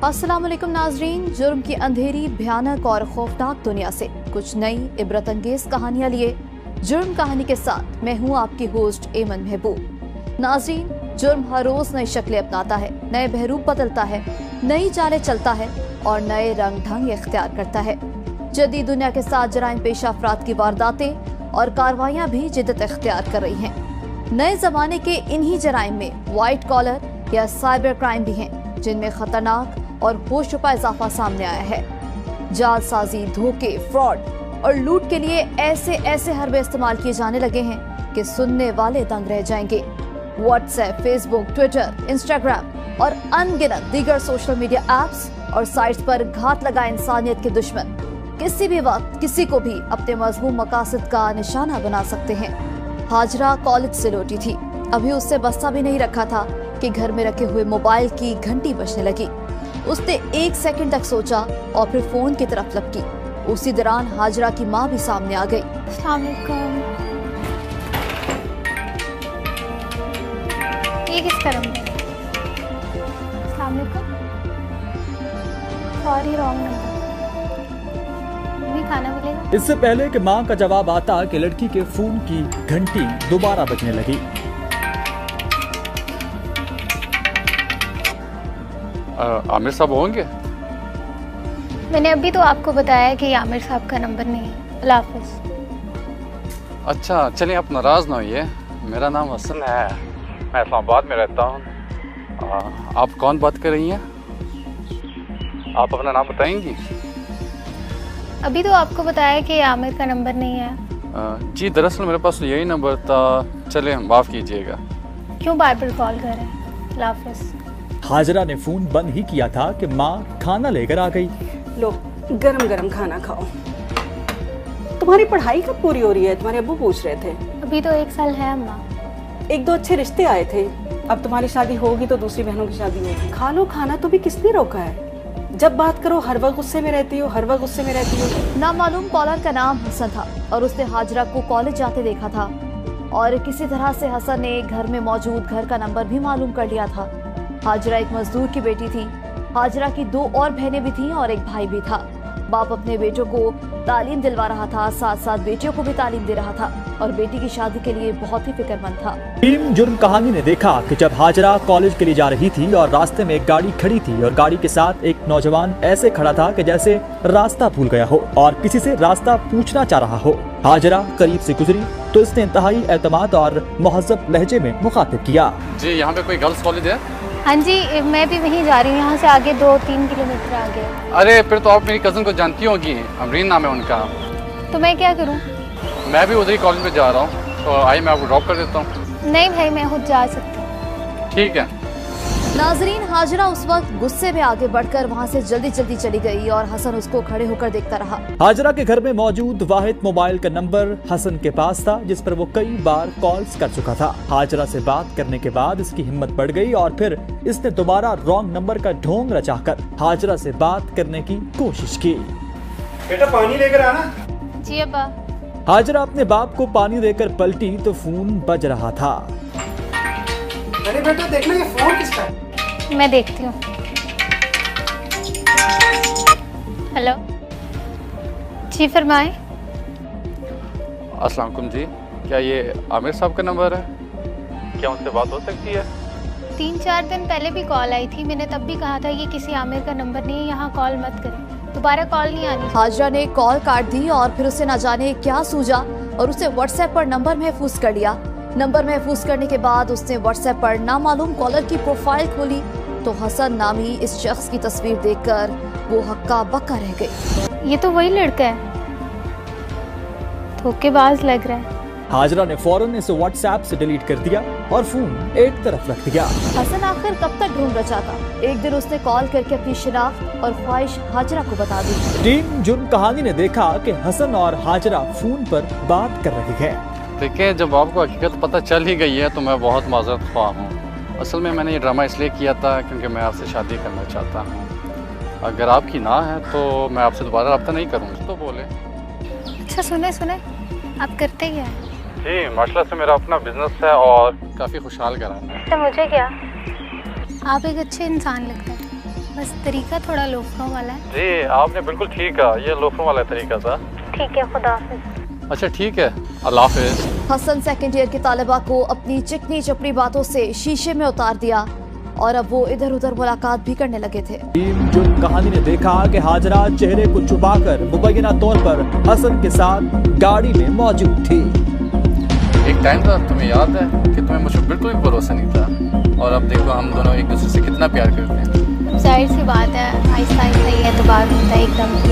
अस्सलाम वालेकुम नाजरीन, जुर्म की अंधेरी भयानक और खौफनाक दुनिया से कुछ नई इबरत अंगेज कहानियां लिए जुर्म कहानी के साथ मैं हूं आपकी होस्ट एमन महबूब। नाजरीन, जुर्म हर रोज नई शक्लें अपनाता है, नए बहरूप बदलता है, नई चालें चलता है और नए रंग ढंग इख्तियार करता है। जदीद दुनिया के साथ जराइम पेशा अफराद की वारदातें और कार्रवाइयां भी जिद्दत इख्तियार कर रही हैं। नए जमाने के इन्हीं जराइम में वाइट कॉलर या साइबर क्राइम भी हैं, जिनमें खतरनाक और होश छुपा इजाफा सामने आया है। जालसाजी, धोखे, फ्रॉड और लूट के लिए ऐसे हरबे इस्तेमाल किए जाने लगे हैं कि सुनने वाले दंग रह जाएंगे। व्हाट्सएप, फेसबुक, ट्विटर, इंस्टाग्राम और अनगिनत दीगर सोशल मीडिया एप्स और साइट्स पर घात लगा इंसानियत के दुश्मन किसी भी वक्त किसी को भी अपने मजमूम मकासद का निशाना बना सकते हैं। हाजरा कॉलेज से लौटी थी, अभी उससे बस्ता भी नहीं रखा था कि घर में रखे हुए मोबाइल की घंटी बजने लगी। उसने 1 सेकंड तक सोचा और फिर फोन की तरफ लपकी। उसी दौरान हाजरा की माँ भी सामने आ गई। अस्सलाम वालेकुम। ये किसका नंबर है? अस्सलाम वालेकुम। Sorry, wrong number. खाना मिलेगा? इससे पहले कि माँ का जवाब आता कि लड़की के फोन की घंटी दोबारा बजने लगी। आमिर साहब होंगे? मैंने अभी तो आपको बताया कि आमिर साहब का नंबर नहीं है। अल्लाह हाफ़िज़। अच्छा, चलिए आप नाराज़ ना होइए। मेरा नाम हसन है, मैं इस्लामाबाद में रहता हूँ। आप कौन बात कर रही हैं? आप अपना नाम बताएंगी? अभी तो आपको बताया कि आमिर का नंबर नहीं है। जी, दरअसल मेरे पास यही नंबर था। चलिए, माफ़ कीजिएगा। क्यों बार बार कॉल कर रहे हैं? अल्लाह हाफ़िज़। हाजरा ने फोन बंद ही किया था कि माँ खाना लेकर आ गई। लो, गरम गरम खाना खाओ। तुम्हारी पढ़ाई कब पूरी हो रही है? तुम्हारे अब्बू पूछ रहे थे। अभी तो 1 साल है अम्मा। 1-2 अच्छे रिश्ते आए थे, अब तुम्हारी शादी होगी तो दूसरी बहनों की शादी होगी। खा लो खाना, तो भी किसने रोका है? जब बात करो हर वक्त गुस्से में रहती हो, हर वक्त गुस्से में रहती हो। नामालूम कॉलर का नाम हसन था और उसने हाजरा को कॉलेज जाते देखा था और किसी तरह से हसन ने घर में मौजूद घर का नंबर भी मालूम कर लिया था। हाजरा एक मजदूर की बेटी थी। हाजरा की 2 और बहनें भी थीं और एक भाई भी था। बाप अपने बेटों को तालीम दिलवा रहा था, साथ साथ बेटियों को भी तालीम दे रहा था और बेटी की शादी के लिए बहुत ही फिक्रमंद था। टीम जुर्म कहानी ने देखा कि जब हाजरा कॉलेज के लिए जा रही थी और रास्ते में एक गाड़ी खड़ी थी और गाड़ी के साथ एक नौजवान ऐसे खड़ा था कि जैसे रास्ता भूल गया हो और किसी से रास्ता पूछना चाह रहा हो। हाजरा करीब से गुजरी तो इसने इंतहाई एतमाद और मुहज़्ज़ब लहजे में मुखातिब किया। जी, यहाँ पे कोई गर्ल्स कॉलेज है? हाँ जी, मैं भी वहीं जा रही हूँ, यहाँ से आगे 2-3 किलोमीटर आगे। अरे फिर तो आप मेरी कज़न को जानती होंगी, अमरीन नाम है उनका। तो मैं क्या करूँ? मैं भी उधर ही कॉलेज में जा रहा हूँ, तो आइए मैं आपको ड्रॉप कर देता हूँ। नहीं भाई, मैं खुद जा सकती हूँ। ठीक है। नाजरीन, हाजरा उस वक्त गुस्से में आगे बढ़कर वहाँ से जल्दी जल्दी चली गई और हसन उसको खड़े होकर देखता रहा। हाजरा के घर में मौजूद वाहिद मोबाइल का नंबर हसन के पास था, जिस पर वो कई बार कॉल्स कर चुका था। हाजरा से बात करने के बाद इसकी हिम्मत बढ़ गई और फिर इसने दोबारा रॉन्ग नंबर का ढोंग रचाकर हाजरा से बात करने की कोशिश की। बेटा पानी लेकर आना। जी अब्बा। हाजरा अपने बाप को पानी देकर पलटी तो फोन बज रहा था। अरे बेटा देखना, ये फोन किसका है? मैं देखती हूँ। हेलो जी, फरमाएं। अस्सलाम वालेकुम जी, क्या ये आमिर साहब का नंबर है? क्या उनसे बात हो सकती है? 3-4 दिन पहले भी कॉल आई थी, मैंने तब भी कहा था ये किसी आमिर का नंबर नहीं है, यहाँ कॉल मत करें, दोबारा कॉल नहीं आनी। हाजरा ने कॉल काट दी और फिर उसे न जाने क्या सूझा और उसे व्हाट्सएप पर नंबर महफूज कर लिया। नंबर महफूज करने के बाद उसने व्हाट्सएप पर नामालूम कॉलर की प्रोफाइल खोली तो हसन नामी इस शख्स की तस्वीर देखकर वो हक्का बक्का रह गई। ये तो वही लड़का है, धोखेबाज लग रहा है। हाजरा ने फौरन इसे व्हाट्सएप से डिलीट कर दिया और फोन एक तरफ रख दिया। हसन आखिर कब तक ढूंढ रचा था। एक दिन उसने कॉल करके अपनी शिनाख्त और ख्वाहिश हाजरा को बता दी। टीम जुर्म कहानी ने देखा कि हसन और हाजरा फोन पर बात कर रहे हैं। देखिए, जब आपको हकीकत पता चल ही गई है तो मैं बहुत माजरत ख्वाह हूँ। असल में मैंने ये ड्रामा इसलिए किया था क्योंकि मैं आपसे शादी करना चाहता हूँ। अगर आपकी ना है तो मैं आपसे दोबारा रब्ता नहीं करूँगा। तो बोले। अच्छा सुने, आप करते क्या हैं? जी, माशाल्लाह से मेरा अपना बिजनेस है और काफ़ी खुशहाल कराना है। तो मुझे क्या? आप एक अच्छे इंसान लगते हैं। बस तरीका थोड़ा लोफरों वाला है। जी आपने बिल्कुल ठीक कहा, ये लोफरों वाला तरीका था। ठीक है, खुदा हाफिज। अच्छा ठीक है, अल्लाह हाफिज। हसन सेकेंड ईयर की तालिबा को अपनी चिकनी चपड़ी बातों से शीशे में उतार दिया और अब वो इधर उधर मुलाकात भी करने लगे थे। टीम जुर्म कहानी ने देखा कि हाजरा चेहरे को छुपाकर मुबैना तौर पर हसन के साथ गाड़ी में मौजूद थी। एक टाइम था, तुम्हें याद है कि तुम्हें मुझ पर बिल्कुल भी भरोसा नहीं था, और अब देखो हम दोनों एक दूसरे से कितना प्यार करते हैं। जाहिर सी बात है, आहिस्ता आहिस्ता ही एतबार होता है, एकदम नहीं।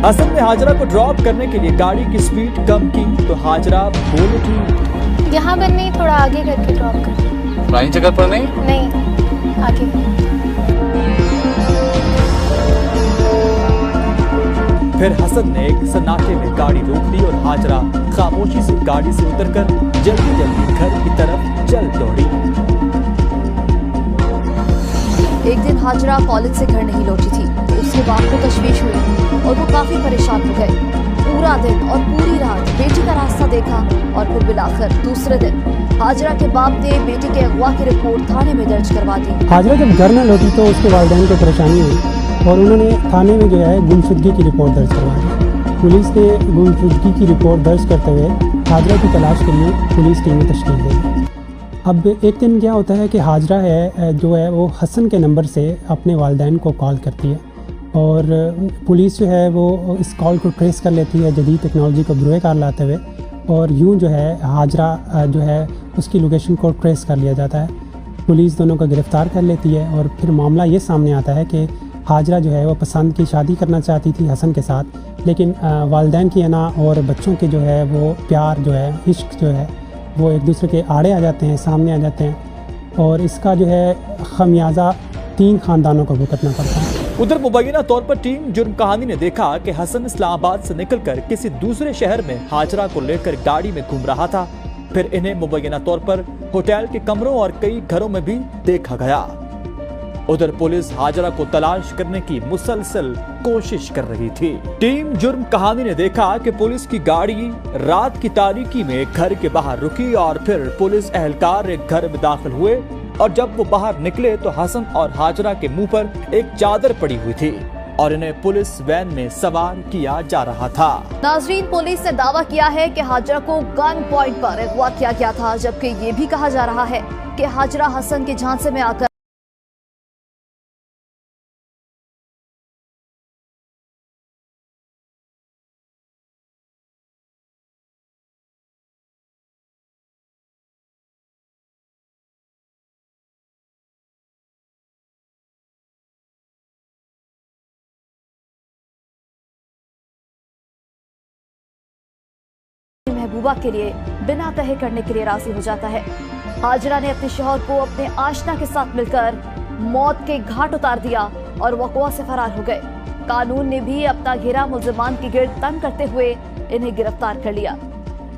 हसन ने हाजरा को ड्रॉप करने के लिए गाड़ी की स्पीड कम की तो हाजरा बोल उठी, यहाँ पर नहीं, थोड़ा आगे करके ड्रॉप कर। पुरानी जगह पर नहीं? नहीं, आगे। फिर हसन ने एक सन्नाटे में गाड़ी रोक दी और हाजरा खामोशी से गाड़ी से उतरकर जल्दी जल्दी घर की तरफ चल दौड़ी। एक दिन हाजरा कॉलेज से घर नहीं लौटी थी तो उसके बाप को तशवीश हुई और वो काफी परेशान हो गए। पूरा दिन और पूरी रात बेटी का रास्ता देखा और फिर बिलाखिर दूसरे दिन हाजरा के बाप ने बेटी के अगवा की रिपोर्ट थाने में दर्ज करवा दी। हाजरा जब घर न लौटी तो उसके वालिदैन को परेशानी हुई और उन्होंने थाने में जो है गुमशुदगी की रिपोर्ट दर्ज करवा दी। पुलिस ने गुमशुदगी की रिपोर्ट दर्ज करते हुए हाजरा की तलाश के लिए पुलिस टीमें तश्कील दी। अब एक दिन क्या होता है कि हाजरा है जो है वो हसन के नंबर से अपने वालिदैन को कॉल करती है और पुलिस जो है वो इस कॉल को ट्रेस कर लेती है जदीद टेक्नोलॉजी को बुरे कार लाते हुए, और यूं जो है हाजरा जो है उसकी लोकेशन को ट्रेस कर लिया जाता है। पुलिस दोनों को गिरफ़्तार कर लेती है और फिर मामला ये सामने आता है कि हाजरा जो है वो पसंद की शादी करना चाहती थी हसन के साथ, लेकिन वालिदैन की अना और बच्चों के जो है वो प्यार जो है, इश्क जो है वो एक दूसरे के आड़े आ जाते हैं, सामने आ जाते हैं और इसका जो है खमियाजा 3 ख़ानदानों को भुगतना पड़ता है। उधर मुबैना तौर पर टीम जुर्म कहानी ने देखा कि हसन इस्लामाबाद से निकलकर किसी दूसरे शहर में हाजरा को लेकर गाड़ी में घूम रहा था। फिर इन्हें मुबैना तौर पर होटल के कमरों और कई घरों में भी देखा गया। उधर पुलिस हाजरा को तलाश करने की मुसलसल कोशिश कर रही थी। टीम जुर्म कहानी ने देखा कि पुलिस की गाड़ी रात की तारीकी में घर के बाहर रुकी और फिर पुलिस एहलकार एक घर में दाखिल हुए और जब वो बाहर निकले तो हसन और हाजरा के मुंह पर एक चादर पड़ी हुई थी और इन्हें पुलिस वैन में सवार किया जा रहा था। नाजरीन, पुलिस ने दावा किया है कि हाजरा को गन पॉइंट पर अगवा किया गया था, जबकि ये भी कहा जा रहा है कि हाजरा हसन के झांसे में आकर महबूबा के लिए बिना तहे करने के लिए राजी हो जाता है। हाजरा ने अपने शौहर को अपने आशना के साथ मिलकर मौत के घाट उतार दिया और वक़वा से फरार हो गए। कानून ने भी अपना घेरा मुल्ज़िमान की गिरद तंग करते हुए इन्हें गिरफ्तार कर लिया।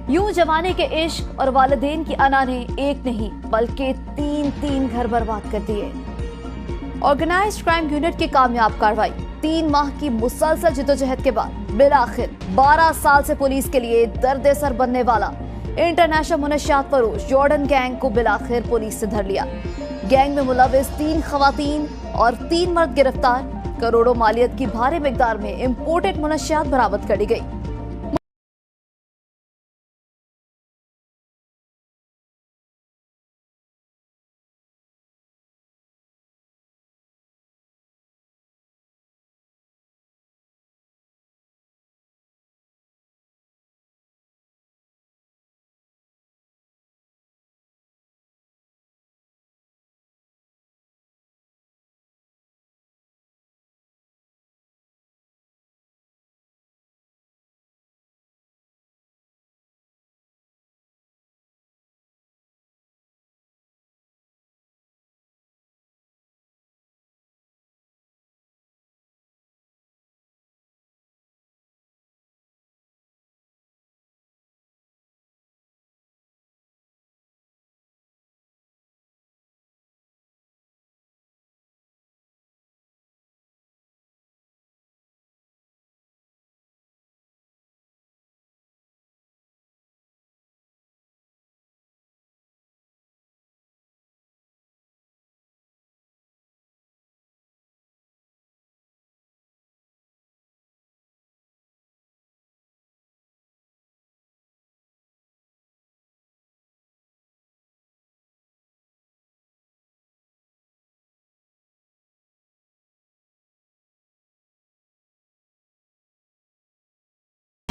यूं जमाने के इश्क और वालिदैन की अना ने एक नहीं बल्कि 3 घर बर्बाद कर दिए। ऑर्गेनाइज्ड क्राइम यूनिट की कामयाब कार्रवाई, 3 माह की मुसलसल जिद्दोजहद के बाद बिलाखिर 12 साल से पुलिस के लिए दर्द सर बनने वाला इंटरनेशनल मुनशियात फरोश जॉर्डन गैंग को बिलाखिर पुलिस से धर लिया। गैंग में मुलविस 3 खवातीन और 3 मर्द गिरफ्तार। करोड़ों मालियत की भारी मिकदार में इंपोर्टेड मुनशियात बरामद कर ली गई।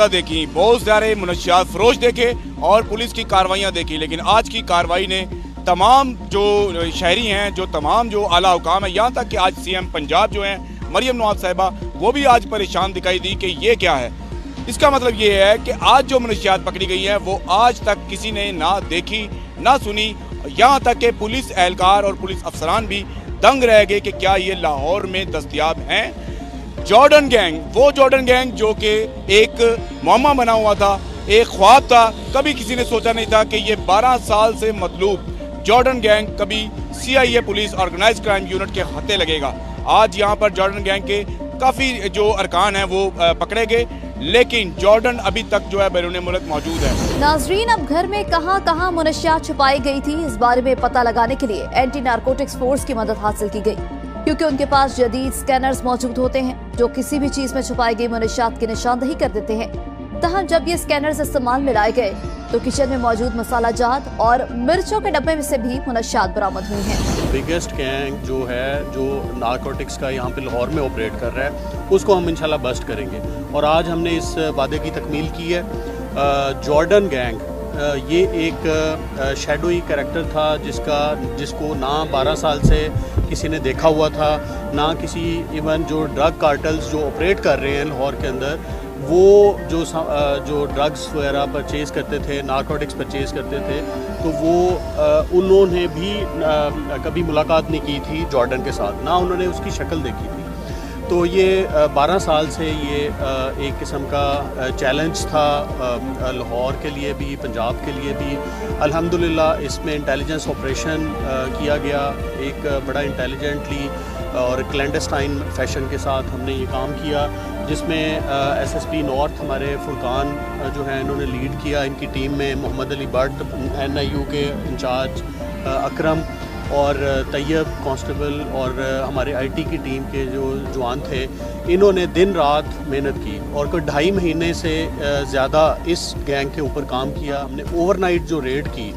देखी, बहुत सारे मुनशियात फरोश देखे और पुलिस की कार्रवाइयाँ देखी, लेकिन आज की कार्रवाई ने तमाम जो शहरी हैं, जो तमाम जो आला हुकाम है, यहाँ तक कि आज सीएम पंजाब जो हैं मरियम नवाज साहिबा, वो भी आज परेशान दिखाई दी कि ये क्या है। इसका मतलब ये है कि आज जो मुनशियात पकड़ी गई हैं वो आज तक किसी ने ना देखी ना सुनी, यहाँ तक कि पुलिस एहलकार और पुलिस अफसरान भी दंग रह गए कि क्या ये लाहौर में दस्तयाब हैं। जॉर्डन गैंग, वो जॉर्डन गैंग जो कि एक मुअम्मा बना हुआ था, एक ख्वाब था, कभी किसी ने सोचा नहीं था कि ये 12 साल से मतलूब जॉर्डन गैंग कभी CIA police organised crime unit के हाथे लगेगा। आज यहाँ पर जॉर्डन गैंग के काफ़ी जो अरकान हैं वो पकड़े गए, लेकिन जॉर्डन अभी तक जो है बैरून मुल्क मौजूद है। नाजरीन, अब घर में कहां कहां मुनशियात छुपाई गई थी, इस बारे में पता लगाने के लिए एंटी नारकोटिक्स फोर्स की मदद हासिल की गई, क्योंकि उनके पास जदीद स्कैनर्स मौजूद होते हैं जो किसी भी चीज में छुपाई गई मुनशियात की निशानदही कर देते हैं। तहम जब ये स्कैनर्स इस्तेमाल में लाए गए तो किचन में मौजूद मसाला जात और मिर्चों के डब्बे में से भी मुनशियात बरामद हुई हैं। बिगेस्ट गैंग जो है, जो नारकोटिक्स का यहाँ पे लाहौर में ऑपरेट कर रहा है, उसको हम इंशाल्लाह बस्ट करेंगे और आज हमने इस वादे की तकमील की है। जॉर्डन गैंग ये एक शैडोई कैरेक्टर था जिसको ना 12 साल से किसी ने देखा हुआ था, ना किसी इवन जो ड्रग कार्टल्स जो ऑपरेट कर रहे हैं लाहौर के अंदर, वो जो ड्रग्स वगैरह परचेज़ करते थे, नारकोटिक्स परचेज़ करते थे, तो वो उन्होंने भी कभी मुलाकात नहीं की थी जॉर्डन के साथ, ना उन्होंने उसकी शक्ल देखी थी। तो ये 12 साल से ये एक किस्म का चैलेंज था लाहौर के लिए भी, पंजाब के लिए भी। अल्हम्दुलिल्लाह इसमें इंटेलिजेंस ऑपरेशन किया गया, एक बड़ा इंटेलिजेंटली और क्लैंडस्टाइन फैशन के साथ हमने ये काम किया, जिसमें SSP नॉर्थ हमारे फुरकान जो हैं इन्होंने लीड किया। इनकी टीम में मोहम्मद अली भट्ट NIU के इंचार्ज, अकरम और तैयब कांस्टेबल और हमारे IT की टीम के जो जवान थे, इन्होंने दिन रात मेहनत की और कोई 2.5 महीने से ज़्यादा इस गैंग के ऊपर काम किया। हमने ओवरनाइट जो रेड की,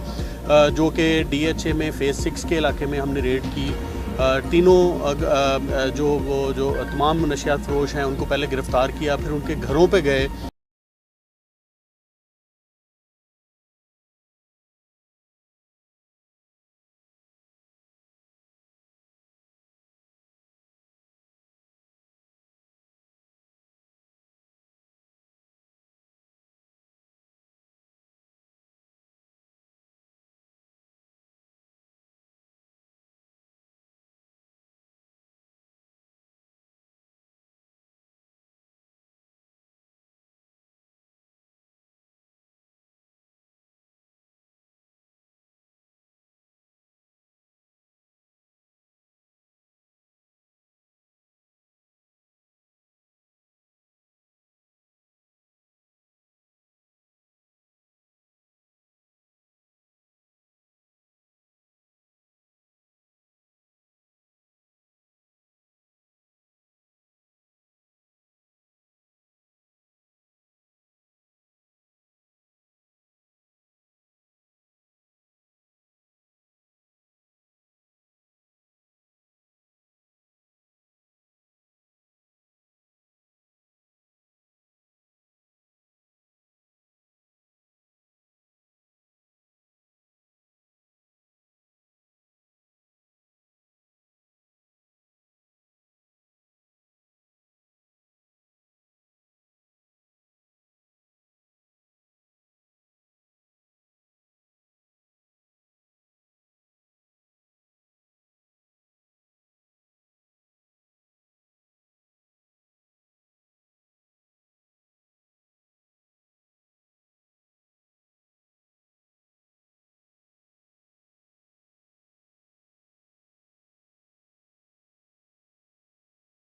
जो कि DHA में फ़ेज़ 6 के इलाके में हमने रेड की, तीनों जो तमाम मुनशियात फरोश हैं उनको पहले गिरफ़्तार किया, फिर उनके घरों पे गए।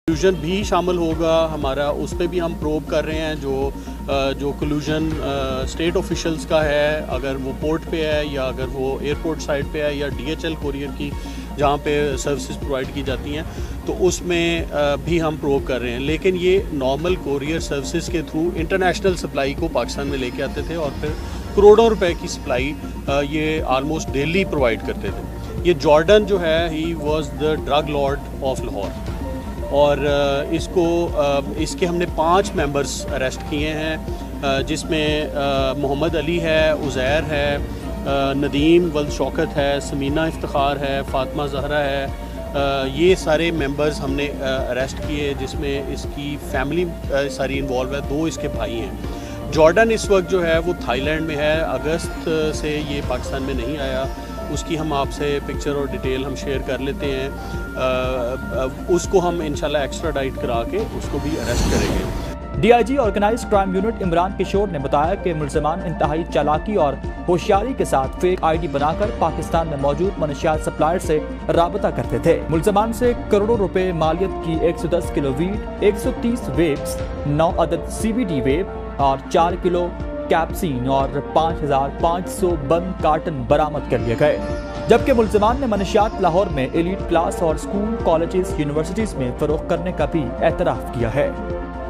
कलूजन भी शामिल होगा हमारा, उस पर भी हम प्रोब कर रहे हैं। जो कलूजन स्टेट ऑफिशियल्स का है, अगर वो पोर्ट पे है या अगर वो एयरपोर्ट साइड पे है या DHL कोरियर की जहाँ पे सर्विसेज प्रोवाइड की जाती हैं, तो उसमें भी हम प्रोब कर रहे हैं। लेकिन ये नॉर्मल कोरियर सर्विसेज के थ्रू इंटरनेशनल सप्लाई को पाकिस्तान में लेके आते थे और फिर करोड़ों रुपए की सप्लाई ये आलमोस्ट डेली प्रोवाइड करते थे। ये जॉर्डन जो है, he was the drug Lord of Lahore और इसके हमने 5 मेंबर्स अरेस्ट किए हैं। जिसमें मोहम्मद अली है, उज़ैर है, नदीम वल्द शौकत है, समीना इफ्तिखार है, फ़ातिमा ज़हरा है। ये सारे मेंबर्स हमने अरेस्ट किए, जिसमें इसकी फैमिली सारी इन्वॉल्व है। 2 इसके भाई हैं। जॉर्डन इस वक्त जो है वो थाईलैंड में है। अगस्त से ये पाकिस्तान में नहीं आया। उसकी हम आपसे पिक्चर और डिटेल हम शेयर कर लेते हैं। उसको हम इंशाल्लाह एक्स्ट्राडाइट करा के उसको भी अरेस्ट करेंगे। DIG organised crime unit Imran Kishore ने बताया कि मुल्ज़िमान इंतहाई चालाकी और होशियारी के साथ फेक आईडी बनाकर पाकिस्तान में मौजूद मनशियात सप्लायर से राबता करते थे। मुल्ज़िमान से करोड़ों रुपए मालियत की 110 किलो वीट, 130 वेब्स, 9 अदद CBD वेब और 4 किलो कैप्सीन और 5500 बंद कार्टन बरामद कर लिए गए। जबकि मुल्ज़िमान ने मनशियात लाहौर में एलीट क्लास और स्कूल, कॉलेजेस, यूनिवर्सिटीज में फरोख्त करने का भी एतराफ़ किया है।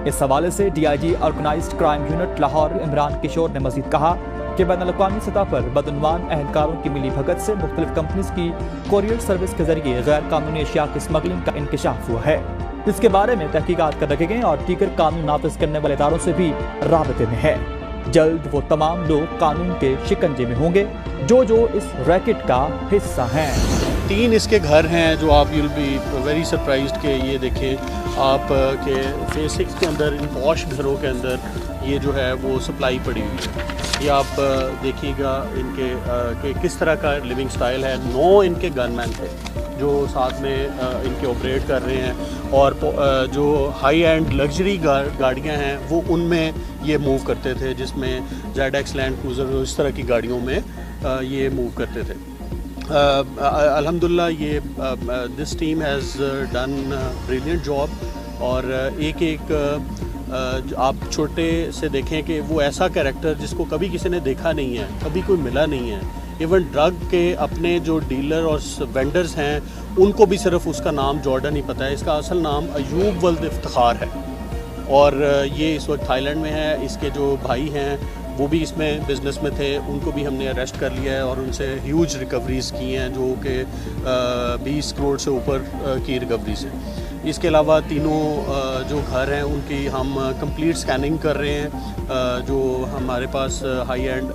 इस हवाले से DIG organised crime unit Lahore Imran Kishore ने मजीद कहा कि बैनुल-अक़वामी सतह पर बदउनवान अहलकारों की मिली भगत से मुख्तलिफ कंपनीज की कोरियर सर्विस के जरिए गैर कानूनी अशिया की स्मगलिंग का इंकशाफ हुआ है। इसके बारे में तहकीकात कर रखे गए और दीगर कानून नाफिज करने वाले इदारों से भी राबते में है। जल्द वो तमाम लोग कानून के शिकंजे में होंगे जो इस रैकेट का हिस्सा हैं। 3 इसके घर हैं जो आप यूल बी वेरी सरप्राइज्ड के ये देखें आप के फेज 6 के अंदर, इन पॉश घरों के अंदर ये जो है वो सप्लाई पड़ी हुई है। ये आप देखिएगा इनके के किस तरह का लिविंग स्टाइल है। 9 इनके गनमैन थे जो साथ में इनके ऑपरेट कर रहे हैं और जो हाई एंड लग्जरी गाड़ियां हैं वो उनमें ये मूव करते थे, जिसमें ZX लैंड क्रूज़र इस तरह की गाड़ियों में ये मूव करते थे। अल्हम्दुलिल्लाह ये this team has done brilliant job. और एक आप छोटे से देखें कि वो ऐसा कैरेक्टर जिसको कभी किसी ने देखा नहीं है, कभी कोई मिला नहीं है। इवन ड्रग के अपने जो डीलर और वेंडर्स हैं उनको भी सिर्फ उसका नाम जॉर्डन ही पता है। इसका असल नाम अयूब वल्द इफ्तिखार है और ये इस वक्त थाईलैंड में है। इसके जो भाई हैं वो भी इसमें बिज़नेस में थे, उनको भी हमने अरेस्ट कर लिया है और उनसे ह्यूज रिकवरीज़ की हैं जो कि 20 करोड़ से ऊपर की रिकवरीज़ हैं। इसके अलावा तीनों जो घर हैं उनकी हम कंप्लीट स्कैनिंग कर रहे हैं। जो हमारे पास high end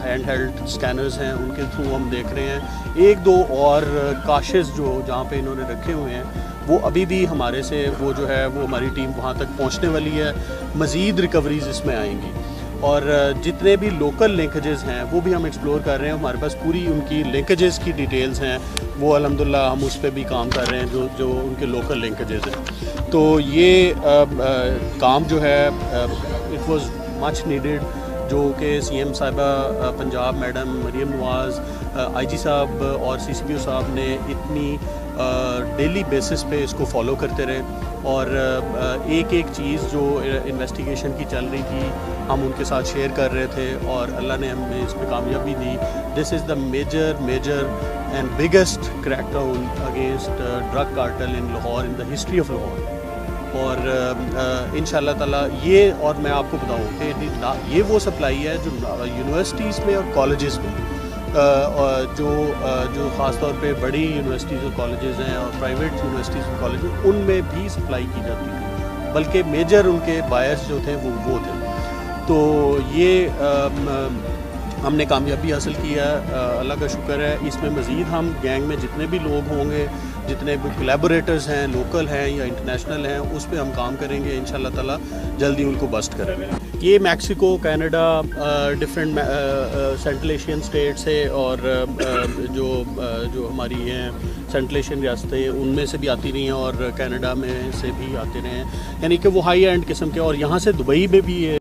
hand held scanners हैं उनके थ्रू हम देख रहे हैं। 1-2 और काशेस जो जहाँ पे इन्होंने रखे हुए हैं वो अभी भी हमारे से वो जो है वो हमारी टीम वहाँ तक पहुँचने वाली है। मज़ीद रिकवरीज़ इसमें आएंगी और जितने भी लोकल लिंकेजेस हैं वो भी हम एक्सप्लोर कर रहे हैं। हमारे पास पूरी उनकी लिंकेजेस की डिटेल्स हैं, वो अल्हम्दुलिल्लाह हम उस पर भी काम कर रहे हैं जो उनके लोकल लिंकेजेस हैं। तो ये काम जो है इट वाज मच नीडेड, जो कि CM साहिबा पंजाब मैडम मरीम नवाज़, IG साहब और CCPO साहब ने इतनी डेली बेसिस पे इसको फॉलो करते रहे और एक चीज़ जो इन्वेस्टिगेशन की चल रही थी हम उनके साथ शेयर कर रहे थे और अल्लाह ने हमें इस पर कामयाबी दी। This is the major and biggest crackdown against drug cartel in Lahore in the history of Lahore. और इंशाल्लाह ताला ये, और मैं आपको बताऊँ कि ये वो सप्लाई है जो यूनिवर्सिटीज़ में और कॉलेजेस में जो ख़ास तौर पे बड़ी यूनिवर्सिटीज़ और कॉलेजेस हैं और प्राइवेट यूनिवर्सिटीज़ और कॉलेजेस उनमें भी सप्लाई की जाती थी, बल्कि मेजर उनके बायर्स जो थे वो थे। तो ये हमने कामयाबी हासिल की है, अल्लाह का शुक्र है। इसमें मज़ीद हम गैंग में जितने भी लोग होंगे, जितने भी कोलैबोरेटर्स हैं, लोकल हैं या इंटरनेशनल हैं, उस पर हम काम करेंगे इंशाल्लाह ताला, जल्दी उनको बस्ट करेंगे। ये Mexico, Canada, different central Asian state से और जो हमारी हैं सेंट्रल एशियन रियासतें उनमें से भी आती रही हैं और कनाडा में से भी आते रहे हैं, यानी कि वो हाई एंड किस्म के। और यहाँ से दुबई में भी है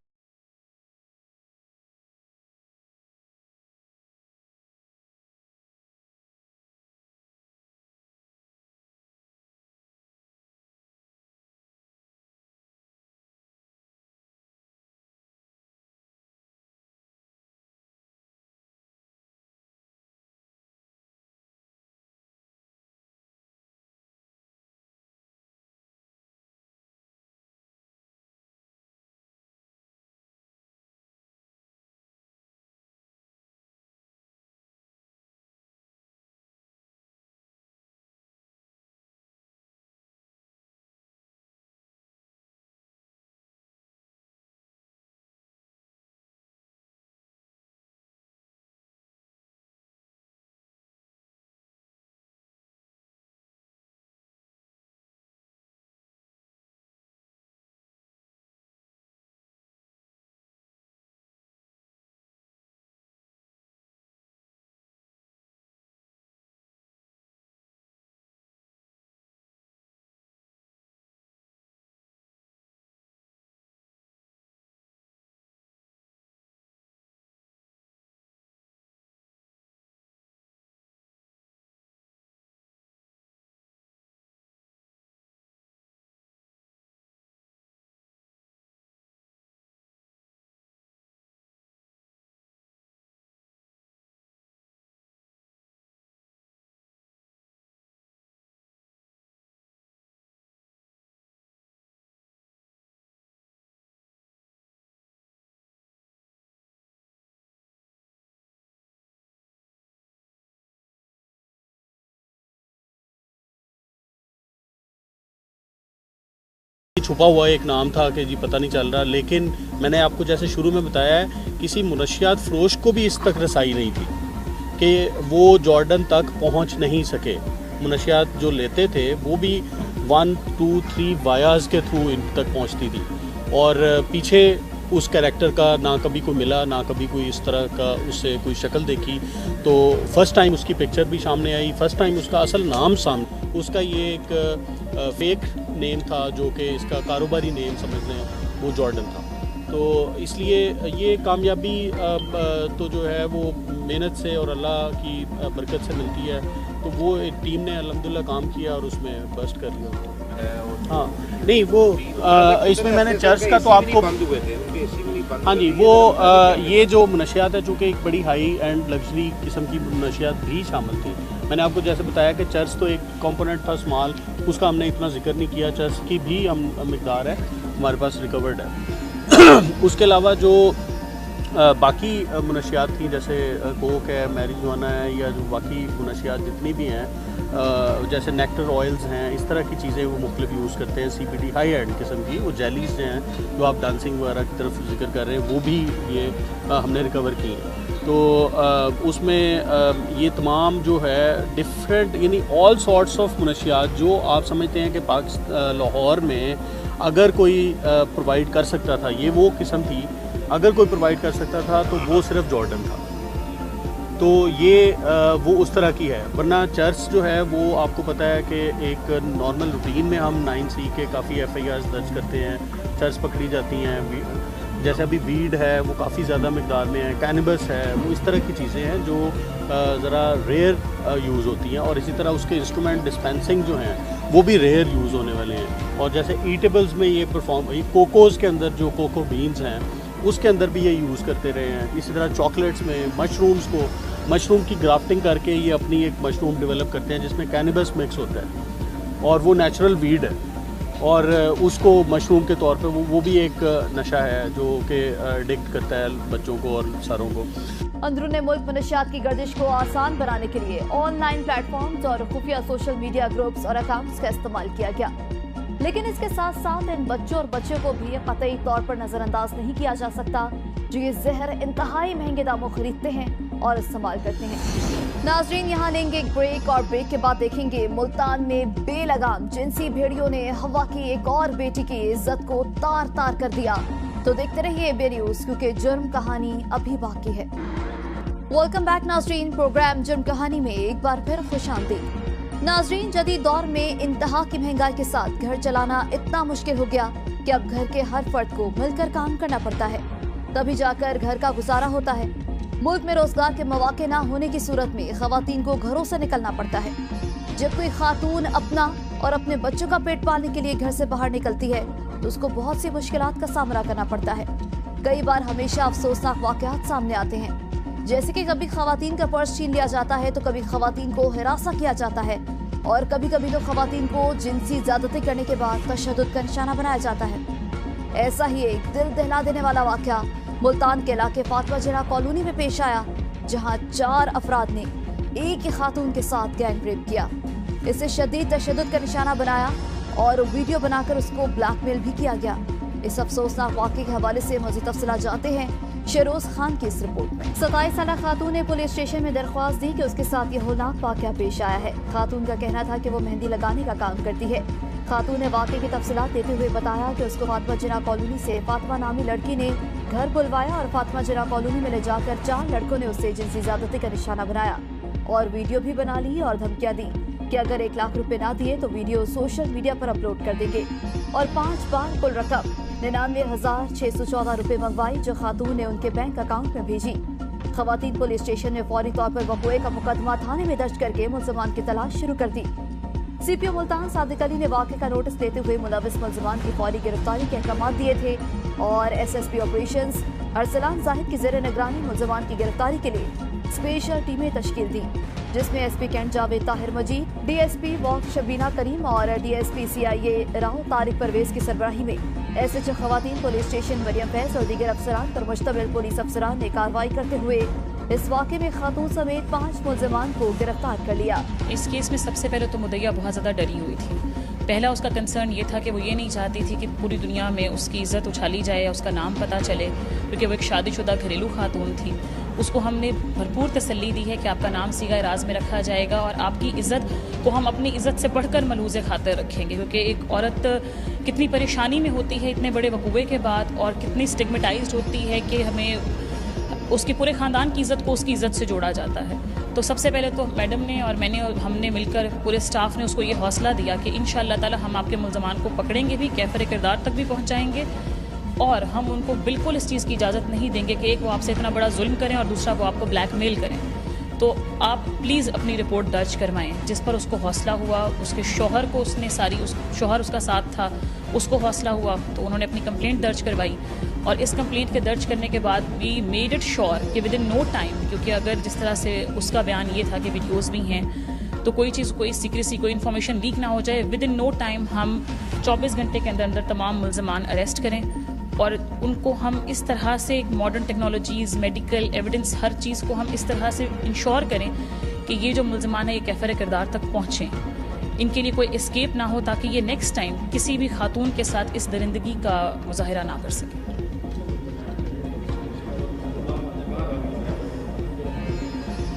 छुपा हुआ एक नाम था कि जी पता नहीं चल रहा, लेकिन मैंने आपको जैसे शुरू में बताया है, किसी मुनशियात फरोश को भी इस तक रसाई नहीं थी कि वो जॉर्डन तक पहुंच नहीं सके। मुनशियात जो लेते थे वो भी 1, 2, 3 वायाज के थ्रू इन तक पहुंचती थी, और पीछे उस कैरेक्टर का ना कभी कोई मिला, ना कभी कोई इस तरह का उससे कोई शक्ल देखी। तो फर्स्ट टाइम उसकी पिक्चर भी सामने आई, फर्स्ट टाइम उसका असल नाम सामने, उसका ये एक फेक नेम था जो कि इसका कारोबारी नेम समझ लें वो जॉर्डन था। तो इसलिए ये कामयाबी तो जो है वो मेहनत से और अल्लाह की बरकत से मिलती है। तो वो एक टीम ने अल्हम्दुलिल्लाह काम किया और उसमें बस्ट कर लिया। हाँ नहीं वो इसमें मैंने चर्च का तो आपको हाँ जी वो ये जो मनशियात है चूँकि एक बड़ी हाई एंड लग्जरी किस्म की मनशियात भी शामिल थी। मैंने आपको जैसे बताया कि चर्च तो एक कंपोनेंट था स्मॉल, उसका हमने इतना जिक्र नहीं किया। चर्च की भी हम मिकदार है हमारे पास रिकवर्ड है। उसके अलावा जो बाकी मनशियात थी जैसे कोक है, मैरिजुआना है, या जो बाकी मनशियात जितनी भी हैं जैसे नेक्टर ऑयल्स हैं, इस तरह की चीज़ें वो मुख्तलिफ यूज़ करते हैं। CBD हाई एंड किस्म की वो जेलीज हैं जो आप डांसिंग वगैरह की तरफ जिक्र कर रहे हैं, वो भी ये हमने रिकवर की हैं। तो उसमें ये तमाम जो है डिफरेंट यानी ऑल सॉर्ट्स ऑफ मनशियात जो आप समझते हैं कि लाहौर में अगर कोई प्रोवाइड कर सकता था, ये वो किस्म थी। अगर कोई प्रोवाइड कर सकता था तो वो सिर्फ जॉर्डन था। तो ये वो उस तरह की है। वरना चर्च जो है वो आपको पता है कि एक नॉर्मल रूटीन में हम 9C के काफ़ी FIRs दर्ज करते हैं, चर्च पकड़ी जाती हैं। जैसे अभी वीड है वो काफ़ी ज़्यादा मिकदार में है, कैनबस है, वो इस तरह की चीज़ें हैं जो ज़रा रेयर यूज़ होती हैं। और इसी तरह उसके इंस्ट्रूमेंट डिस्पेंसिंग जो हैं वो भी रेयर यूज़ होने वाले हैं। और जैसे ईटेबल्स में ये कोकोज़ के अंदर जो कोको बीन्स हैं उसके अंदर भी ये यूज़ करते रहे हैं। इसी तरह चॉकलेट्स में मशरूम की ग्राफ्टिंग करके ये अपनी एक मशरूम डेवलप करते हैं जिसमें कैनबस मिक्स होता है और वो नेचुरल वीड है, और उसको मशरूम के तौर पे वो भी एक नशा है जो कि एडिक्ट करता है बच्चों को और सारों को। अंदरूनी मुल्क मनशियात की गर्दिश को आसान बनाने के लिए ऑनलाइन प्लेटफॉर्म्स और खुफिया सोशल मीडिया ग्रुप्स और अकाउंट्स का इस्तेमाल किया गया, लेकिन इसके साथ साथ इन बच्चों और बच्चों को भी कतई तौर पर नजरअंदाज नहीं किया जा सकता जो ये जहर इंतहाई महंगे दामों खरीदते हैं और इस्तेमाल करते हैं। नाजरीन, यहाँ लेंगे एक ब्रेक और ब्रेक के बाद देखेंगे मुल्तान में बेलगाम जिनसी भेड़ियों ने हवा की एक और बेटी की इज्जत को तार तार कर दिया। तो देखते रहिए बे न्यूज, क्योंकि जुर्म कहानी अभी बाकी है। वेलकम बैक नाजरीन, प्रोग्राम जुर्म कहानी में एक बार फिर खुशामदीद। नाजरीन, जदीद दौर में इंतहा की महंगाई के साथ घर चलाना इतना मुश्किल हो गया कि अब घर के हर फर्द को मिलकर काम करना पड़ता है, तभी जाकर घर का गुजारा होता है। मुल्क में रोजगार के मौके ना होने की सूरत में खवातीन को घरों से निकलना पड़ता है। जब कोई खातून अपना और अपने बच्चों का पेट पालने के लिए घर से बाहर निकलती है तो उसको बहुत सी मुश्किलात का सामना करना पड़ता है। कई बार हमेशा अफसोसनाक वाकयात सामने आते हैं, जैसे कि कभी खवातीन का पर्स छीन लिया जाता है तो कभी खवातीन को हिरासा किया जाता है और कभी कभी तो खवातीन को जिनसी ज्यादती करने के बाद तशद्दुद का निशाना बनाया जाता है। ऐसा ही एक दिल दहला देने वाला वाकया मुल्तान के इलाके फातिमा जिन्ना कॉलोनी में पेश आया, जहां 4 अफराद ने एक ही खातून के साथ गैंग रेप किया, इसे शदीद तशद्दुद का निशाना बनाया और वीडियो बनाकर उसको ब्लैकमेल भी किया गया। इस अफसोसनाक वाकये के हवाले से मज़ीद तफसीलात जानते हैं शेरोज खान की इस रिपोर्ट में। 27 साल खातून ने पुलिस स्टेशन में दरख्वास्त दी कि उसके साथ ये होलनाक वाकया पेश आया है। खातून का कहना था कि वो मेहंदी लगाने का काम करती है। खातून ने वाकये की तफसीलात देते हुए बताया कि उसको फातिमा जिन्ना कॉलोनी से फातिमा नामी लड़की ने घर बुलवाया और फातिमा जिन्ना कॉलोनी में ले जाकर 4 लड़कों ने उससे जिनसी ज्यादती का निशाना बनाया और वीडियो भी बना ली और धमकियां दी कि अगर 1 लाख रुपए ना दिए तो वीडियो सोशल मीडिया पर अपलोड कर देंगे, और 5 बार कुल रकम 99,614 रुपए मंगवाई जो खातून ने उनके बैंक अकाउंट में भेजी। खवातीन पुलिस स्टेशन में फौरी तौर पर वक़ूए का मुकदमा थाने में दर्ज करके मुलज़मान की तलाश शुरू कर दी। CPO मुल्तान सादिक अली ने वाक़े का नोटिस देते हुए मुलविस मुलज़मान की फौरी गिरफ्तारी के अहकाम दिए थे और SSP ऑपरेशंस अरसलान जाहिद की ज़ेर निगरानी मुलज़मान की गिरफ्तारी के लिए स्पेशल टीमें तश्कील दी, जिसमें SP कैंट जावेद ताहिर मजीद, DSP वॉक शबीना करीम और DSP CIA राव तारिक परवेज की सरबराही में SHO खवातीन पुलिस स्टेशन मरियम फैज और दीगर अफसरान पर मुश्तमिल पुलिस अफसरान ने कार्रवाई करते हुए इस वाक़े में खातून समेत 5 मुलज़मान को गिरफ्तार कर लिया। इस केस में सबसे पहले तो मुद्दइया बहुत ज़्यादा डरी हुई थी पहला उसका कंसर्न ये था कि वो ये नहीं चाहती थी कि पूरी दुनिया में उसकी इज़्ज़त उछाली जाए या उसका नाम पता चले, क्योंकि वो एक शादीशुदा घरेलू खातून थी। उसको हमने भरपूर तसल्ली दी है कि आपका नाम सीगा राज में रखा जाएगा और आपकी इज़्ज़त को हम अपनी इज़्ज़त से बढ़कर मलूज़े खातिर रखेंगे, क्योंकि एक औरत कितनी परेशानी में होती है इतने बड़े वकूए के बाद, और कितनी स्टिग्मेटाइज्ड होती है कि हमें उसके पूरे ख़ानदान की इज़्ज़त को उसकी इज़्ज़त से जोड़ा जाता है। तो सबसे पहले तो मैडम ने और मैंने और हमने मिलकर पूरे स्टाफ ने उसको ये हौसला दिया कि इंशाअल्लाह ताला हम आपके मुल्ज़मान को पकड़ेंगे भी, कैफ़र किरदार तक भी पहुँचाएँगे, और हम उनको बिल्कुल इस चीज़ की इजाज़त नहीं देंगे कि एक वो आपसे इतना बड़ा जुल्म करें और दूसरा वो आपको ब्लैकमेल करें। तो आप प्लीज़ अपनी रिपोर्ट दर्ज करवाएं। जिस पर उसको हौसला हुआ, उसके शौहर को उसने शौहर उसका साथ था, उसको हौसला हुआ, तो उन्होंने अपनी कंप्लेंट दर्ज करवाई। और इस कंप्लेंट के दर्ज करने के बाद वी मेड इट श्योर कि विद इन नो टाइम, क्योंकि अगर जिस तरह से उसका बयान ये था कि वीडियोज़ भी हैं, तो कोई चीज़, कोई सीक्रेसी, कोई इन्फॉर्मेशन लीक ना हो जाए, विद इन नो टाइम हम 24 घंटे के अंदर अंदर तमाम मुल्ज़मान अरेस्ट करें और उनको हम इस तरह से मॉडर्न टेक्नोलॉजीज़, मेडिकल एविडेंस, हर चीज़ को हम इस तरह से इंश्योर करें कि ये जो मुल्ज़मान है ये कैफ़र किरदार तक पहुँचें, इनके लिए कोई एस्केप ना हो, ताकि ये नेक्स्ट टाइम किसी भी खातून के साथ इस दरिंदगी का मुजाहिरा ना कर सकें।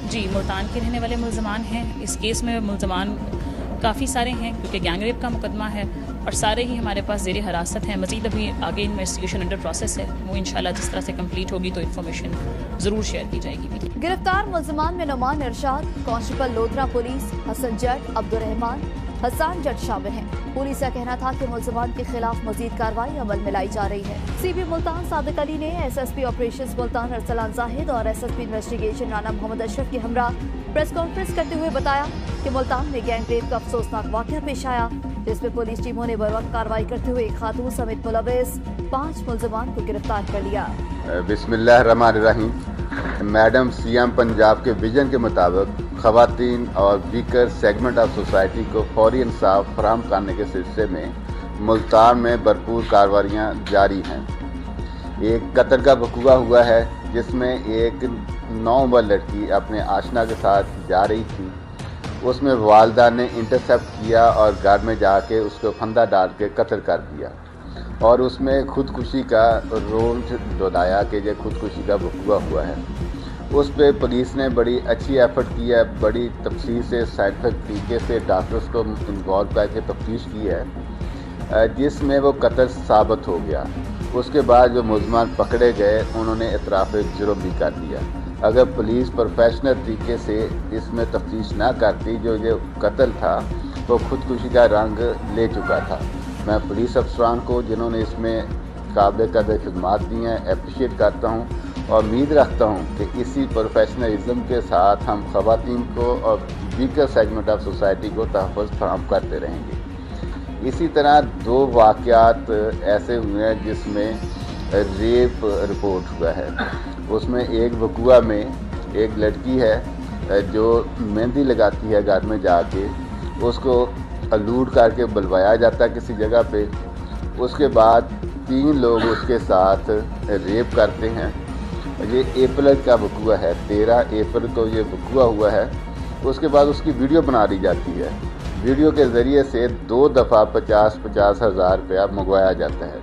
जी, मुल्तान के रहने वाले मुल्ज़मान हैं। इस केस में मुल्ज़मान काफ़ी सारे हैं, क्योंकि गैंगरेप का मुकदमा है और सारे ही हमारे पास ज़ेरे हिरासत हैं। मज़ीद अभी आगे इन्वेस्टिगेशन अंडर प्रोसेस है, वो इंशाल्लाह जिस तरह से कंप्लीट होगी तो इन्फॉर्मेशन ज़रूर शेयर की जाएगी। गिरफ्तार मुल्ज़मान में नुमान इरशाद, कांस्टेबल लोधरा पुलिस, हसन जट, अब्दुर्रहमान, हसान जट शामिल हैं। पुलिस का कहना था कि मुल्ज़मान के खिलाफ मजीद कार्रवाई अमल में लाई जा रही है। सीबी मुल्तान सादिक अली ने SSP ऑपरेशंस मुल्तान अरसलान जाहिद और SSP इन्वेस्टिगेशन राना मोहम्मद अशरफ के हमरा प्रेस कॉन्फ्रेंस करते हुए बताया कि मुल्तान में गैंग रेप का अफसोसनाक वाक़या पेश आया, जिसमें पुलिस टीमों ने बरवक्त कार्रवाई करते हुए खातून समेत मुलविस 5 मुल्ज़मान को गिरफ्तार कर लिया। बिस्मिल्लाहिर्रहमानिर्रहीम। मैडम CM पंजाब के विजन के मुताबिक ख़वातीन और वीकर सेगमेंट ऑफ सोसाइटी को फौरी इंसाफ फराहम करने के सिलसिले में मुल्तान में भरपूर कार्रवाइयाँ जारी हैं। एक कत्ल का वक़ूआ हुआ है, जिसमें एक 9 उम्र लड़की अपने आशना के साथ जा रही थी। उसमें वालदा ने इंटरसेप्ट किया और घर में जाके उसको फंदा डाल के कत्ल कर दिया और उसमें खुदकुशी का रोल दोहराया कि ये खुदकुशी का वक़ूआ हुआ है। उस पर पुलिस ने बड़ी अच्छी एफर्ट की है, बड़ी तफसील से साइंटिफिक तरीके से डॉक्टर्स को इन्वॉल्व करके तफ्तीश की है, जिसमें वो कत्ल साबित हो गया। उसके बाद जो मुल्ज़मान पकड़े गए, उन्होंने इतराफ़ जुर्म भी कर दिया। अगर पुलिस प्रोफेशनल तरीके से इसमें तफ्तीश ना करती, जो ये कत्ल था वो खुदकुशी का रंग ले चुका था। मैं पुलिस अफसरान को जिन्होंने इसमें काबिल कदर खिदमात दी हैं अप्रिशिएट करता हूँ और उम्मीद रखता हूँ कि इसी प्रोफेशनलिज्म के साथ हम ख़वातीन को और वीकर सेगमेंट ऑफ सोसाइटी को तहफ़्फ़ुज़ फराहम करते रहेंगे। इसी तरह 2 वाक़यात ऐसे हुए हैं जिसमें रेप रिपोर्ट हुआ है। उसमें एक वक़ूआ में एक लड़की है जो मेहंदी लगाती है, घर में जाके उसको अलूड करके बुलवाया जाता है किसी जगह पे। उसके बाद 3 लोग उसके साथ रेप करते हैं। ये अप्रैल का वक़ूआ है, 13 अप्रैल को ये वक़ूआ हुआ है। उसके बाद उसकी वीडियो बना दी जाती है। वीडियो के ज़रिए से 2 दफ़ा 50-50 हज़ार रुपया मंगवाया जाता है।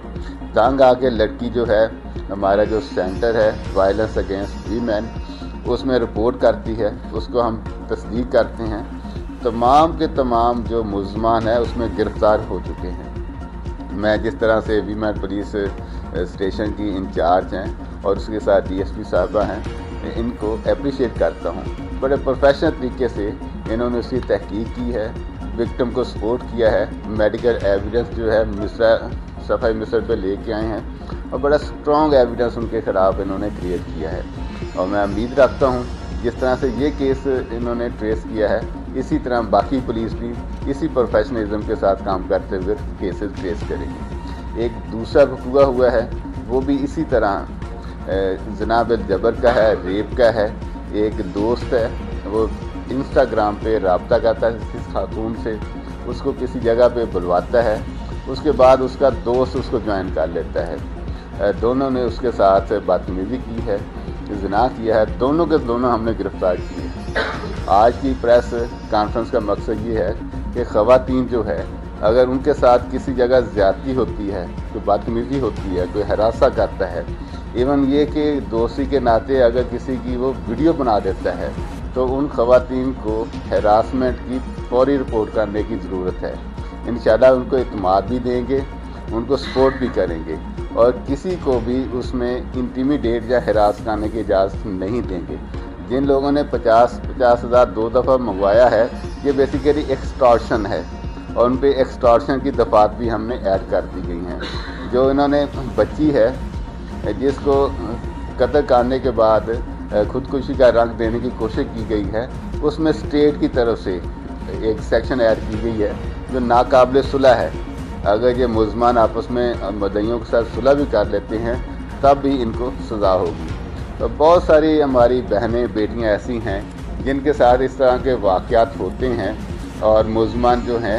तंग आके लड़की जो है, हमारा जो सेंटर है वायलेंस अगेंस्ट वीमेन, उसमें रिपोर्ट करती है, उसको हम तस्दीक करते हैं। तमाम के तमाम जो मुल्ज़मान है उसमें गिरफ़्तार हो चुके हैं। मैं जिस तरह से वीमेन पुलिस स्टेशन की इंचार्ज हैं और उसके साथ DSP साहबा हैं, इनको अप्रिशिएट करता हूँ। बड़े प्रोफेशनल तरीके से इन्होंने उसकी तहकीक की है, विक्टिम को सपोर्ट किया है, मेडिकल एविडेंस जो है सफाई मिसर पे लेके आए हैं और बड़ा स्ट्रॉन्ग एविडेंस उनके ख़िलाफ़ इन्होंने क्रिएट किया है। और मैं उम्मीद रखता हूँ जिस तरह से ये केस इन्होंने ट्रेस किया है, इसी तरह बाकी पुलिस भी इसी प्रोफेशनलिज्म के साथ काम करते हुए केसेस ट्रेस करेगी। एक दूसरा वक़ूआ हुआ है, वो भी इसी तरह जनाब जबर का है, रेप का है। एक दोस्त है, वो इंस्टाग्राम पे रब्ता करता है किसी खातून से, उसको किसी जगह पे बुलवाता है, उसके बाद उसका दोस्त उसको ज्वाइन कर लेता है। दोनों ने उसके साथ बदतमीज़ी की है, ज़िना किया है। दोनों के दोनों हमने गिरफ़्तार किए। आज की प्रेस कॉन्फ्रेंस का मकसद ये है कि ख़वातीन जो है अगर उनके साथ किसी जगह ज़्यादती होती है, कोई बदतमीज़ी होती है, कोई हरासा करता है, इवन ये कि दोषी के नाते अगर किसी की वो वीडियो बना देता है, तो उन ख़वातीन को हरासमेंट की फौरी रिपोर्ट करने की ज़रूरत है। इंशाल्लाह उनको इत्मीनान भी देंगे, उनको सपोर्ट भी करेंगे और किसी को भी उसमें इंटिमिडेट या हरास करने की इजाज़त नहीं देंगे। जिन लोगों ने 50 हज़ार 2 दफ़ा मंगवाया है, ये बेसिकली एक्सटॉर्शन है और उन पे एक्सटॉर्शन की दफ़ात भी हमने ऐड कर दी गई हैं। जो इन्होंने बच्ची है जिसको कत्ल करने के बाद खुदकुशी का रंग देने की कोशिश की गई है, उसमें स्टेट की तरफ से एक सेक्शन ऐड की गई है जो नाकाबिल सुलह है। अगर ये मुलज़मान आपस में मदइयों के साथ सुलह भी कर लेते हैं तब भी इनको सज़ा होगी। तो बहुत सारी हमारी बहनें बेटियां ऐसी हैं जिनके साथ इस तरह के वाक़यात होते हैं और मुलज़मान जो हैं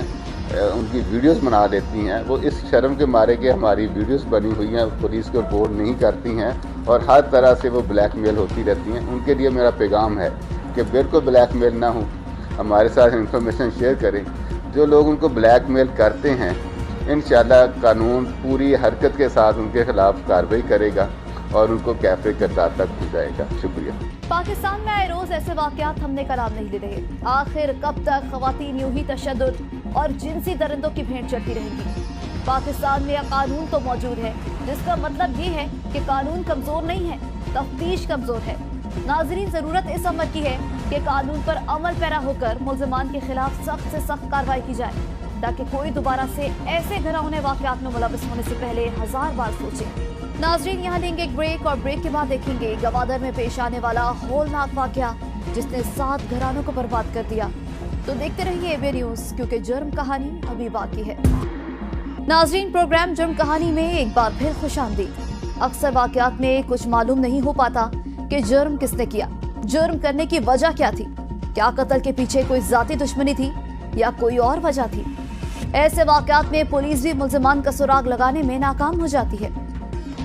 उनकी वीडियोस बना देती हैं। वो इस शर्म के मारे कि हमारी वीडियोस बनी हुई हैं पुलिस को रिपोर्ट नहीं करती हैं और हर तरह से वो ब्लैकमेल होती रहती हैं। उनके लिए मेरा पैगाम है कि बिल्कुल ब्लैकमेल ना हो, हमारे साथ इन्फॉर्मेशन शेयर करें। जो लोग उनको ब्लैकमेल करते हैं, इंशाल्लाह कानून पूरी हरकत के साथ उनके खिलाफ कार्रवाई करेगा और उनको कैफे करदार तक पहुँचाएगा। शुक्रिया। पाकिस्तान में आए रोज ऐसे वाकयात थमने का नाम नहीं ले रहे। आखिर कब तक खवातीन यूं ही तशद्दुद और जिनसी दरिंदों की भेंट चढ़ती रहेंगी? पाकिस्तान में यह कानून तो मौजूद है, जिसका मतलब ये है कि कानून कमजोर नहीं है, तफ्तीश कमजोर है। नाजरीन, जरूरत इस अमर की है कि कानून पर अमल पैरा होकर मुल्ज़िमान के खिलाफ सख्त से सख्त कार्रवाई की जाए, ताकि कोई दोबारा से ऐसे घिनौने वाकयात में मुलविस होने से पहले 1000 बार सोचे। नाजरीन, यहाँ लेंगे एक ब्रेक और ब्रेक के बाद देखेंगे गवादर में पेश आने वाला होलनाक वाकया जिसने 7 घरानों को बर्बाद कर दिया। तो देखते रहिए एबी न्यूज़, क्योंकि जुर्म कहानी अभी बाकी है। नाजरीन, प्रोग्राम जुर्म कहानी में एक बार फिर खुशामदीद। अक्सर वाकयात में कुछ मालूम नहीं हो पाता कि जुर्म किसने किया, जुर्म करने की वजह क्या थी। क्या कत्ल के पीछे कोई जाती दुश्मनी थी या कोई और वजह थी? ऐसे वाकयात में पुलिस भी मुल्ज़िमान का सुराग लगाने में नाकाम हो जाती है।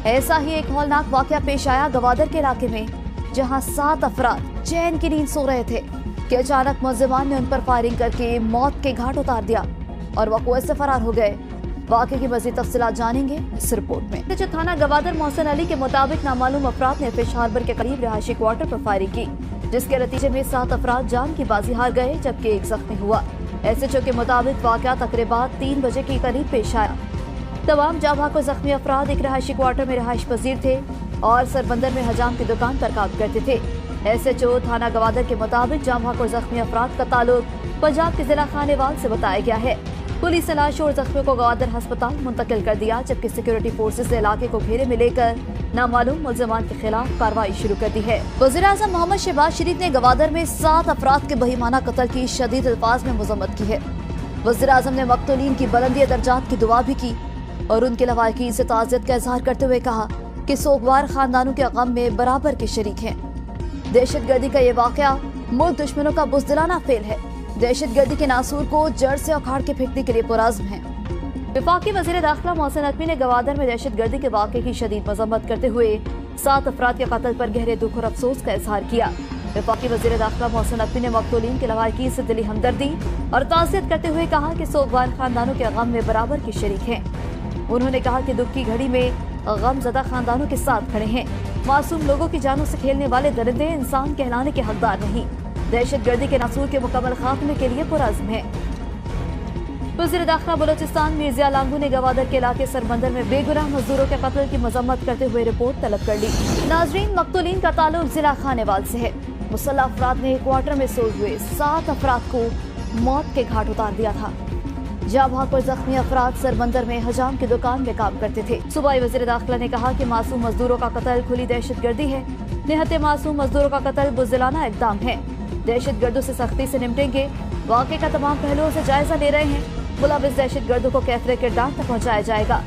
ऐसा ही एक हौलनाक वाकया पेश आया गवादर के इलाके में, जहां 7 अफराद चैन की नींद सो रहे थे कि अचानक मुल्ज़िमान ने उन पर फायरिंग करके मौत के घाट उतार दिया और वो कुएं से फरार हो गए। वाकये की मज़ीद तफसीलात जानेंगे इस रिपोर्ट में। जो थाना गवादर मोहसिन अली के मुताबिक नामालूम अफराद ने फिश हार्बर के करीब रिहायशी क्वार्टर पर फायरिंग की, जिसके नतीजे में 7 अफराद जान की बाजी हार गए जबकि एक जख्मी हुआ। SHO के मुताबिक वाकया तकरीबन 3 बजे के करीब पेश आया। तमाम जाबाको जख्मी अफराद एक रिहायशी क्वार्टर में रिहाइश पजीर थे और सरबंदर में हजाम की दुकान पर काम करते थे। SHO थाना गवादर के मुताबिक जाबाको जख्मी अफराद का ताल्लुक पंजाब के जिला खानेवाल से बताया गया है। पुलिस ने लाशों और जख्मियों को गवादर अस्पताल मुंतकिल कर दिया, जबकि सिक्योरिटी फोर्सेज ने इलाके को घेरे में लेकर नामालूम मुल्ज़िमान के खिलाफ कार्रवाई शुरू कर दी है। वज़ीर-ए-आज़म मोहम्मद शहबाज शरीफ ने गवादर में 7 अफराद के बहीमाना कत्ल की शदीद अल्फाज में मजम्मत की है। वज़ीर-ए-आज़म ने मक़तूलीन की बुलंदी दर्जात की दुआ भी की और उनके लवाहिकीन से ताज़ियत का इजहार करते हुए कहा कि सोगवार खानदानों के गम में बराबर के शरीक हैं। दहशतगर्दी का ये वाकया मुल्क दुश्मनों का बुज़दिलाना फेल है। दहशतगर्दी के नासूर को जड़ से उखाड़ के फेंकने के लिए पुरज़्म है। वफाकी वज़ीर दाखिला मोहसिन नकवी ने गवादर में दहशतगर्दी के वाक़े की शदीद मजम्मत करते हुए 7 अफराद के कत्ल पर गहरे दुख और अफसोस का इजहार किया। वफाकी वज़ीर दाखिला मोहसिन नकवी ने मक़तूलीन के लवाहिकीन से दिली हमदर्दी और ताज़ियत करते हुए कहा कि सोगवार खानदानों के गम में बराबर के शरीक हैं। उन्होंने कहा कि दुख की घड़ी में गमज़दा खानदानों के साथ खड़े हैं। मासूम लोगों की जानों से खेलने वाले दरिंदे इंसान कहलाने के हकदार नहीं। दहशतगर्दी के नासूर के मुकम्मल खात्मे के लिए पुरज़्म है। वज़ीर दाखिला बलोचिस्तान मिर्ज़ा लांगू ने गवादर के इलाके सरबंदर में बेगुनाह मजदूरों के कत्ल की मजम्मत करते हुए रिपोर्ट तलब कर ली। नाजरीन, मक़तूलीन का ताल्लुक जिला खानेवाल से है। मुसल्लह अफराद ने क्वार्टर में सोए हुए 7 अफराद को मौत के घाट उतार दिया था। जाबाक और जख्मी अफराद सरबंदर में हजाम की दुकान में काम करते थे। सूबाई वज़ीर दाखिला ने कहा कि मासूम मजदूरों का कत्ल खुली दहशतगर्दी है। निहत्ते मासूम मजदूरों का कत्ल बुज़दिलाना इक़दाम है। दहशतगर्दों से सख्ती से निपटेंगे। वाक़े का तमाम पहलुओं से जायजा ले रहे हैं। मुलविस दहशतगर्दों को कैफरे किरदार तक पहुँचाया जाएगा।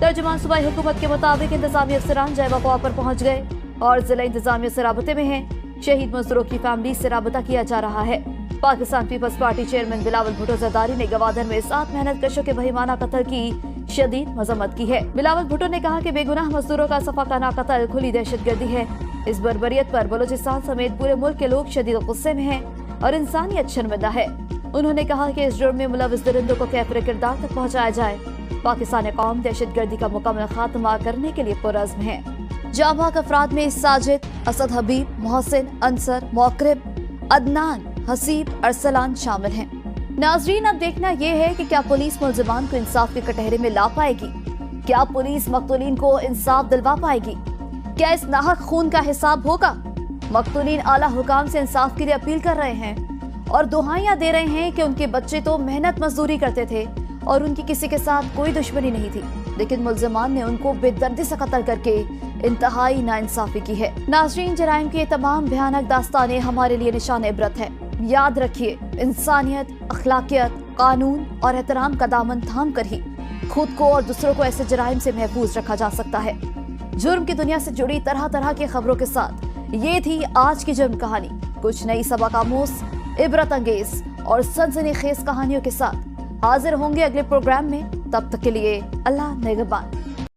तर्जुमान सूबाई हुकूमत के मुताबिक इंतजामी अफसरान जय वक़ा पर पहुँच गए और जिला इंतजामिया से राबते में हैं। शहीद मजदूरों की फैमिली से राबता किया जा रहा है। Pakistan Peoples Party chairman Bilawal Bhutto Zardari ने गवादर में 7 मेहनत कशों के बहीमाना कत्ल की शदीद मजम्मत की है। बिलावल भुट्टो ने कहा कि बेगुनाह मजदूरों का सफाकाना कत्ल खुली दहशतगर्दी है। इस बर्बरियत पर बलोचिस्तान समेत पूरे मुल्क के लोग शदीद गुस्से में हैं और इंसानियत शर्मिंदा है। उन्होंने कहा कि इस जुर्म में मुलविस दरिंदों को कैफिर किरदार तक पहुंचाया जाए। पाकिस्तान कौम दहशतगर्दी का मुकम्मल खात्मा करने के लिए पुरअज़्म है। जांबाज अफराद में साजिद, असद हबीब, मोहसिन, अंसर, मौकरिब, अदनान, हसीब, अरसलान शामिल हैं। नाजरीन, अब देखना यह है कि क्या पुलिस मुल्जिमान को इंसाफ के कटहरे में ला पाएगी? क्या पुलिस मकतूलीन को इंसाफ दिलवा पाएगी? क्या इस नाहक खून का हिसाब होगा? मकतूलीन आला हुकाम से इंसाफ के लिए अपील कर रहे हैं और दुहाइयां दे रहे हैं कि उनके बच्चे तो मेहनत मजदूरी करते थे और उनकी किसी के साथ कोई दुश्मनी नहीं थी, लेकिन मुल्जिमान ने उनको बेदर्दी से कत्ल करके इंतहाई नाइंसाफी की है। नाजरीन, जराइम की ये तमाम भयानक दास्तानें हमारे लिए निशान इबरत है। याद रखिए, इंसानियत, अखलाकियत, कानून और एहतराम का दामन थाम कर ही खुद को और दूसरों को ऐसे जराइम से महफूज रखा जा सकता है। जुर्म की दुनिया से जुड़ी तरह तरह की खबरों के साथ ये थी आज की जुर्म कहानी। कुछ नई सबक आमूज, इबरत अंगेज और सनसनीखेज कहानियों के साथ हाजिर होंगे अगले प्रोग्राम में। तब तक के लिए अल्लाह निगहबान।